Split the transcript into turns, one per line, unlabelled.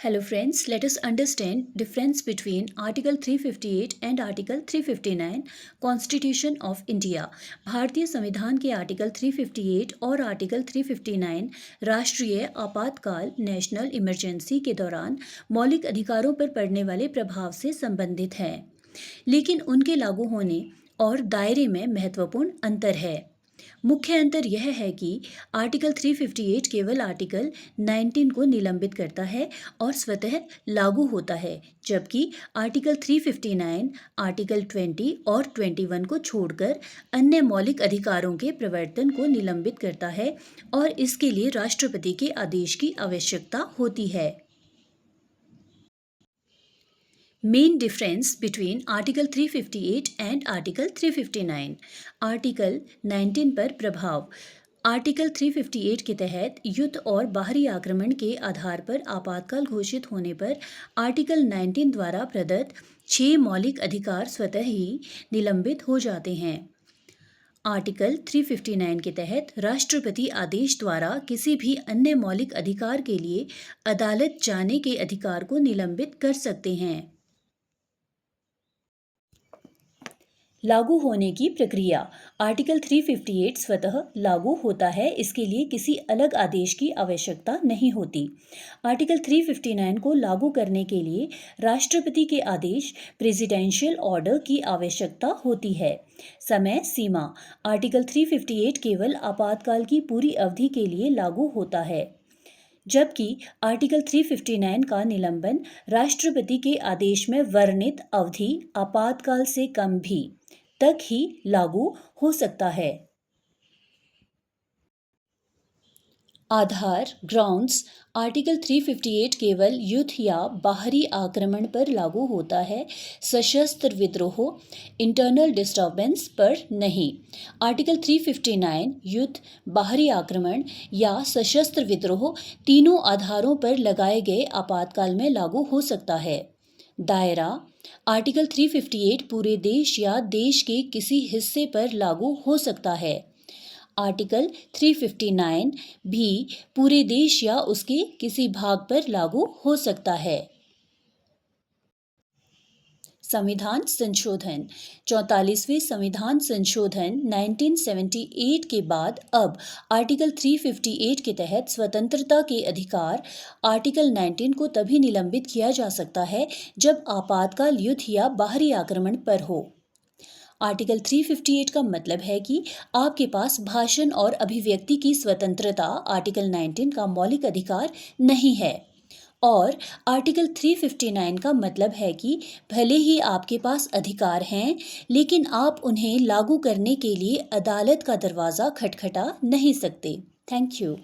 Hello friends, let us understand difference between Article 358 and Article 359 Constitution of India। भारतीय संविधान के article 358 और article 359 राष्ट्रीय आपातकाल नेशनल इमरजेंसी के दौरान मौलिक अधिकारों पर पड़ने वाले प्रभाव से संबंधित हैं, लेकिन उनके लागू होने और दायरे में महत्वपूर्ण अंतर है। मुख्य अंतर यह है कि आर्टिकल 358 केवल आर्टिकल 19 को निलंबित करता है और स्वतः लागू होता है, जबकि आर्टिकल 359 आर्टिकल 20 और 21 को छोड़कर अन्य मौलिक अधिकारों के प्रवर्तन को निलंबित करता है और इसके लिए राष्ट्रपति के आदेश की आवश्यकता होती है। Main difference between Article 358 and Article 359। Article 19 पर प्रभाव। आर्टिकल 358 के तहत युद्ध और बाहरी आक्रमण के आधार पर आपातकाल घोषित होने पर आर्टिकल 19 द्वारा प्रदत्त 6 मौलिक अधिकार स्वतः ही निलंबित हो जाते हैं। आर्टिकल 359 के तहत राष्ट्रपति आदेश द्वारा किसी भी अन्य मौलिक अधिकार के लिए अदालत जाने के अधिकार को निलंबित कर सकते हैं। लागू होने की प्रक्रिया। आर्टिकल 358 स्वतः लागू होता है, इसके लिए किसी अलग आदेश की आवश्यकता नहीं होती। आर्टिकल 359 को लागू करने के लिए राष्ट्रपति के आदेश प्रेसिडेंशियल ऑर्डर की आवश्यकता होती है। समय सीमा। आर्टिकल 358 केवल आपातकाल की पूरी अवधि के लिए लागू होता है, जबकि आर्टिकल 359 का निलंबन राष्ट्रपति के आदेश में वर्णित अवधि आपातकाल से कम भी तक ही लागू हो सकता है। आधार ग्राउंड्स। आर्टिकल 358 केवल युद्ध या बाहरी आक्रमण पर लागू होता है, सशस्त्र विद्रोह इंटरनल डिस्टर्बेंस पर नहीं। आर्टिकल 359 युद्ध, बाहरी आक्रमण या सशस्त्र विद्रोह तीनों आधारों पर लगाए गए आपातकाल में लागू हो सकता है। दायरा। आर्टिकल 358 पूरे देश या देश के किसी हिस्से पर लागू हो सकता है। आर्टिकल 359 भी पूरे देश या उसके किसी भाग पर लागू हो सकता है। संविधान संशोधन। 44वें संविधान संशोधन 1978 के बाद अब आर्टिकल 358 के तहत स्वतंत्रता के अधिकार आर्टिकल 19 को तभी निलंबित किया जा सकता है जब आपातकाल युद्ध या बाहरी आक्रमण पर हो। आर्टिकल 358 का मतलब है कि आपके पास भाषण और अभिव्यक्ति की स्वतंत्रता आर्टिकल 19 का मौलिक अधिकार नहीं है, और आर्टिकल 359 का मतलब है कि भले ही आपके पास अधिकार हैं, लेकिन आप उन्हें लागू करने के लिए अदालत का दरवाज़ा खटखटा नहीं सकते। Thank you.